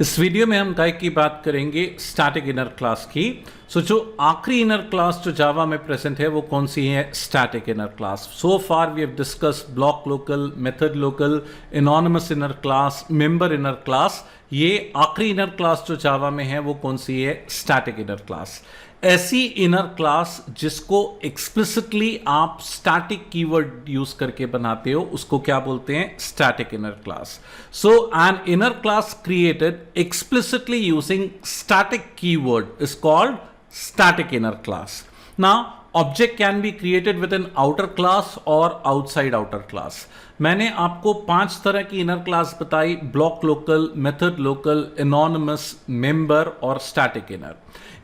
इस वीडियो में हम काय की बात करेंगे स्टैटिक इनर क्लास की। जो आखिरी इनर क्लास जो जावा में प्रेजेंट है वो कौन सी है? Static inner class. So far we have discuss block local, method local, anonymous inner class, member inner class. ये आखिरी इनर क्लास जो जावा में है वो कौन सी है? Static inner class. ऐसी इनर क्लास जिसको एक्सप्लिसिटली आप स्टैटिक कीवर्ड यूज करके बनाते हो उसको क्या बोलते हैं? Static inner class. So an inner class created explicitly using static keyword is called static inner class. Now object can be created within outer class or outside outer class. मैंने आपको 5 तरह की इनर क्लास बताई: block local, method local, anonymous, member और static inner.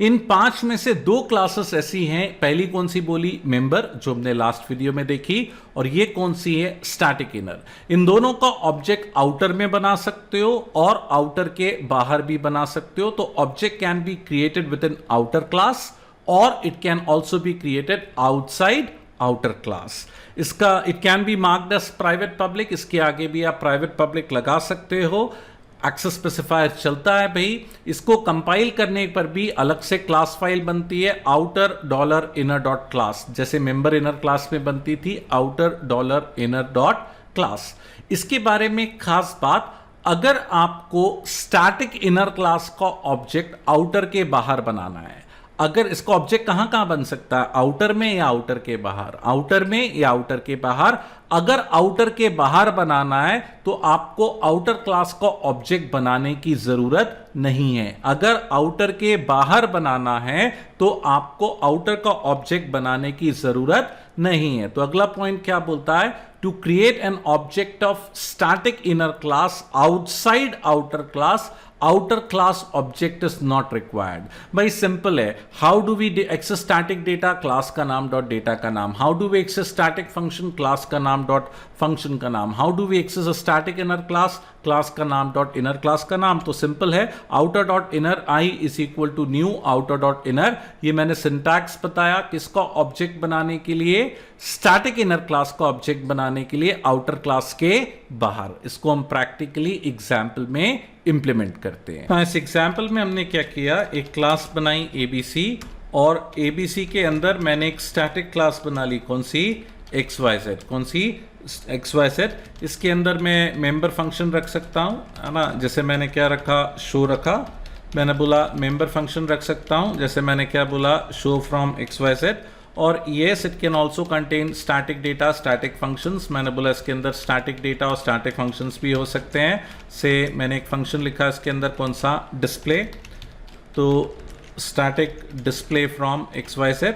इन 5 में से 2 classes ऐसी हैं। पहली कौन सी बोली? मेंबर, जो हमने लास्ट वीडियो में देखी। और ये कौन सी है? Static inner. इन दोनों का ऑब्जेक्ट आउटर में बना सकते हो और आउटर के बाहर भी बना सकते हो। तो object can be created within outer class और it can also be created outside outer class. इसका it can be marked as private public. इसके आगे भी आप प्राइवेट पब्लिक लगा सकते हो। एक्सेस स्पेसिफायर चलता है भाई। इसको कंपाइल करने पर भी अलग से क्लास फाइल बनती है, outer dollar inner dot class, जैसे मेंबर इनर क्लास में बनती थी outer dollar inner dot class. इसके बारे में खास बात, अगर आपको स्टैटिक इनर क्लास का ऑब्जेक्ट आउटर के बाहर बनाना है, अगर इसका ऑब्जेक्ट कहां बन सकता है? आउटर में या आउटर के बाहर? आउटर में या आउटर के बाहर? अगर आउटर के बाहर बनाना है तो आपको आउटर क्लास का ऑब्जेक्ट बनाने की जरूरत नहीं है। अगर आउटर के बाहर बनाना है तो आपको आउटर का ऑब्जेक्ट बनाने की जरूरत नहीं है। तो अगला पॉइंट क्या बोलता है? To create an object of static inner class outside outer class, outer class object is not required. भाई सिंपल है। How do we access static data? Class का नाम डॉट डेटा का नाम। How do we access static function? Class का नाम dot function का नाम। How do we access a static inner class? Class का नाम डॉट इनर क्लास का नाम। तो सिंपल है, outer dot inner i is equal to new outer dot inner. ये मैंने सिंटैक्स बताया किसका ऑब्जेक्ट बनाने के लिए? स्टैटिक इनर क्लास का ऑब्जेक्ट बनाने के लिए आउटर क्लास के बाहर। इसको हम प्रैक्टिकली एग्जाम्पल में इंप्लीमेंट करते हैं। इस एग्जाम्पल में हमने क्या किया, एक क्लास बनाई एबीसी और एबीसी के अंदर मैंने एक स्टैटिक क्लास बना ली। कौन सी? XYZ। कौन सी? XYZ। इसके अंदर मैं मेंबर फंक्शन रख सकता हूँ, है ना। जैसे मैंने क्या रखा? शो रखा। मैंने बोला मेंबर फंक्शन रख सकता हूँ, जैसे मैंने क्या बोला? Show from XYZ। और yes it can also contain static data, static functions. मैंने बोला इसके अंदर स्टैटिक डेटा और स्टैटिक फंक्शंस भी हो सकते हैं। से मैंने एक फंक्शन लिखा इसके अंदर, कौन सा? डिस्प्ले। तो स्टैटिक डिस्प्ले फ्रॉम XYZ।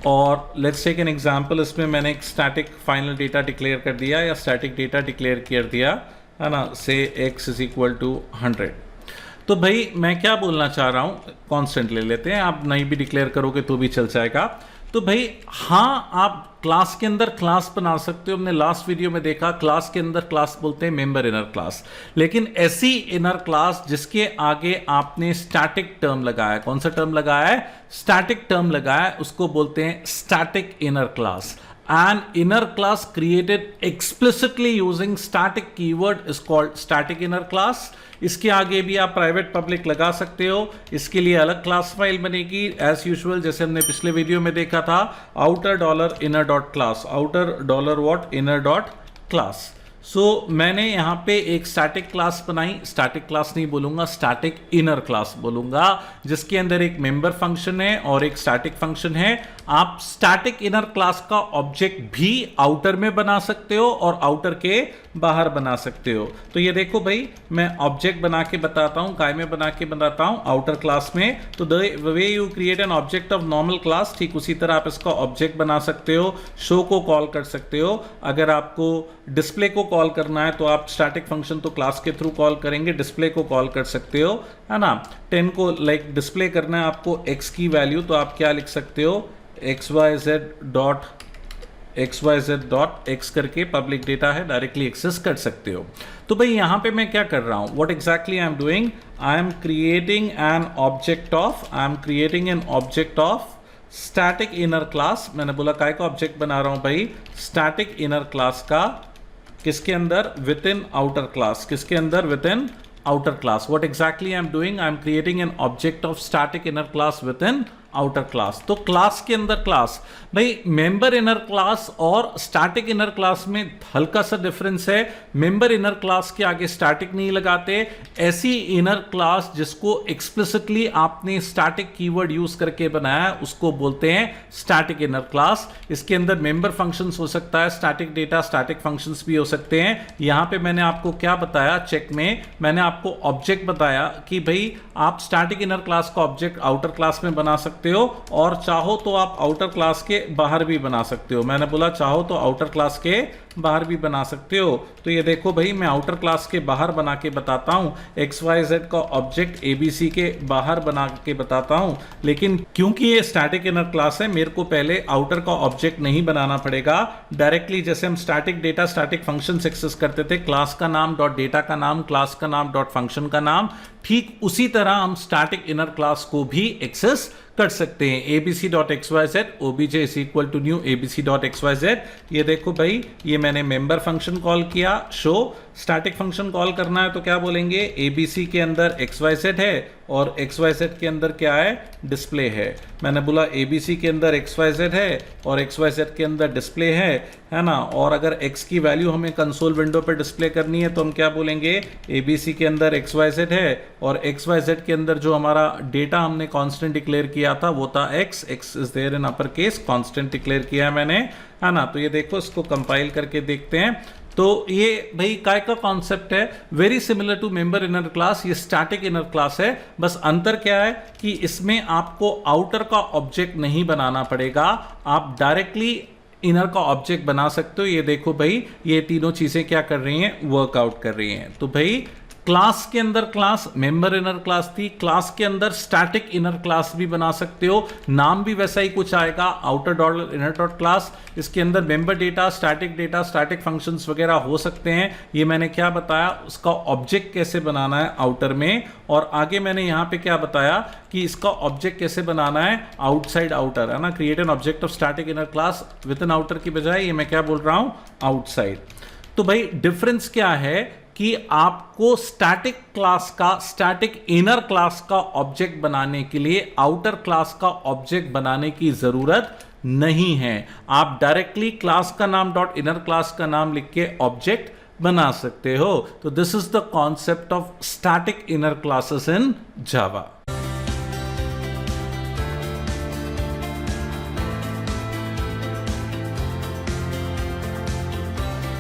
और लेट्स टेक एन एग्जांपल, इसमें मैंने एक स्टैटिक फाइनल डेटा डिक्लेयर कर दिया या स्टैटिक डेटा डिक्लेयर कर दिया, है ना। से x इज इक्वल टू 100। तो भाई मैं क्या बोलना चाह रहा हूं, कांस्टेंट ले लेते हैं, आप नहीं भी डिक्लेयर करोगे तो भी चल जाएगा। तो भाई हाँ, आप क्लास के अंदर क्लास बना सकते हो। हमने लास्ट वीडियो में देखा क्लास के अंदर क्लास बोलते हैं मेंबर इनर क्लास। लेकिन ऐसी इनर क्लास जिसके आगे आपने स्टैटिक टर्म लगाया, कौन सा टर्म लगाया है? स्टैटिक टर्म लगाया है, उसको बोलते हैं static inner class. An inner class created explicitly using static keyword is called static inner class. इसके आगे भी आप प्राइवेट पब्लिक लगा सकते हो। इसके लिए अलग क्लास फाइल बनेगी एज यूजुअल, जैसे हमने पिछले वीडियो में देखा था, outer dollar inner dot class, outer dollar what? Inner dot class. So मैंने यहाँ पे एक स्टैटिक क्लास बनाई। स्टैटिक क्लास नहीं बोलूंगा, स्टैटिक इनर क्लास बोलूंगा, जिसके अंदर एक मेंबर फंक्शन है और एक स्टैटिक फंक्शन है। आप स्टैटिक इनर क्लास का ऑब्जेक्ट भी आउटर में बना सकते हो और आउटर के बाहर बना सकते हो। तो ये देखो भाई, मैं ऑब्जेक्ट बना के बताता हूँ, काय में बना के बताता हूँ? आउटर क्लास में। तो the way you create an object of normal class, ठीक उसी तरह आप इसका ऑब्जेक्ट बना सकते हो। शो को कॉल कर सकते हो। अगर आपको डिस्प्ले को कॉल करना है तो आप स्टैटिक फंक्शन तो क्लास के थ्रू कॉल करेंगे, डिस्प्ले को कॉल कर सकते हो, है ना। 10 को लाइक डिस्प्ले करना है आपको x की वैल्यू, तो आप क्या लिख सकते हो? xyz डॉट x करके पब्लिक डेटा है, डायरेक्टली एक्सेस कर सकते हो। तो भाई यहां पे मैं क्या कर रहा हूं? What exactly I am doing? I am creating an object of static inner class. मैंने बोला काय का ऑब्जेक्ट बना रहा हूं भाई? स्टैटिक इनर क्लास का किसके अंदर? With in outer class. किसके अंदर? With in outer class. What exactly I am doing? I am creating an object of static inner class within outer class. तो क्लास के अंदर क्लास, भाई मेंबर इनर क्लास और स्टैटिक इनर क्लास में हल्का सा डिफरेंस है। मेंबर इनर क्लास के आगे स्टैटिक नहीं लगाते। ऐसी इनर क्लास जिसको एक्सप्लिसिटली आपने स्टैटिक कीवर्ड यूज करके बनाया उसको बोलते हैं स्टैटिक इनर क्लास। इसके अंदर मेंबर फंक्शंस हो सकता है, स्टैटिक डेटा, स्टैटिक फंक्शंस भी हो सकते हैं। यहां पे मैंने आपको क्या बताया? चेक में मैंने आपको ऑब्जेक्ट बताया कि भाई आप स्टैटिक इनर क्लास का ऑब्जेक्ट आउटर क्लास में बना सकते हो और चाहो तो आप आउटर क्लास के बाहर भी बना सकते हो। मैंने बोला चाहो तो आउटर क्लास के बाहर भी बना सकते हो। तो ये देखो भाई, मैं आउटर क्लास के बाहर बना के बताता हूं, XYZ का ऑब्जेक्ट ABC के बाहर बना के बताता हूं। लेकिन क्योंकि ये स्टैटिक इनर क्लास है, मेरे को पहले आउटर का ऑब्जेक्ट नहीं बनाना पड़ेगा। डायरेक्टली जैसे हम static data, static function access करते थे, क्लास का नाम डॉट डेटा का नाम, क्लास का नाम डॉट फंक्शन का नाम, ठीक उसी तरह हम स्टैटिक इनर क्लास को भी एक्सेस कर सकते हैं। abc.xyz obj is equal to new abc.xyz। ये देखो भाई, ये मैंने मेंबर फंक्शन कॉल किया, शो स्टैटिक फंक्शन कॉल करना है तो क्या बोलेंगे? abc के अंदर xyz है और xyz के अंदर क्या है? डिस्प्ले है। मैंने बोला abc के अंदर xyz है और xyz के अंदर डिस्प्ले है ना। और अगर x की वैल्यू हमें कंसोल विंडो पे डिस्प्ले करनी है तो हम क्या बोलेंगे? abc के अंदर xyz है और xyz के अंदर जो हमारा डेटा हमने कांस्टेंट डिक्लेयर किया था वो था x is there in upper case, constant declare किया है मैंने, है ना। तो ये देखो, इसको कंपाइल करके देखते हैं। तो ये भाई काय का कॉन्सेप्ट है? Very similar to member inner class. ये स्टैटिक इनर क्लास है, बस अंतर क्या है कि इसमें आपको आउटर का ऑब्जेक्ट नहीं बनाना पड़ेगा, आप डायरेक्टली इनर का ऑब्जेक्ट बना सकते हो। ये देखो भाई, ये तीनों चीजें क्या कर रही हैं? वर्कआउट कर रही हैं। तो भाई क्लास के अंदर क्लास मेंबर इनर क्लास थी, क्लास के अंदर स्टैटिक इनर क्लास भी बना सकते हो। नाम भी वैसा ही कुछ आएगा, outer dot inner dot class. इसके अंदर मेंबर डेटा, स्टैटिक फंक्शंस वगैरह हो सकते हैं। ये मैंने क्या बताया? उसका ऑब्जेक्ट कैसे बनाना है आउटर में। और आगे मैंने यहाँ पे क्या बताया कि इसका ऑब्जेक्ट कैसे बनाना है आउटसाइड आउटर, है ना। Create an object of static inner class with in outer की बजाय ये मैं क्या बोल रहा हूं? आउटसाइड। तो भाई डिफरेंस क्या है कि आपको स्टैटिक क्लास का, स्टैटिक इनर क्लास का ऑब्जेक्ट बनाने के लिए आउटर क्लास का ऑब्जेक्ट बनाने की जरूरत नहीं है। आप डायरेक्टली क्लास का नाम डॉट इनर क्लास का नाम लिख के ऑब्जेक्ट बना सकते हो। तो this is the concept of static inner classes in Java.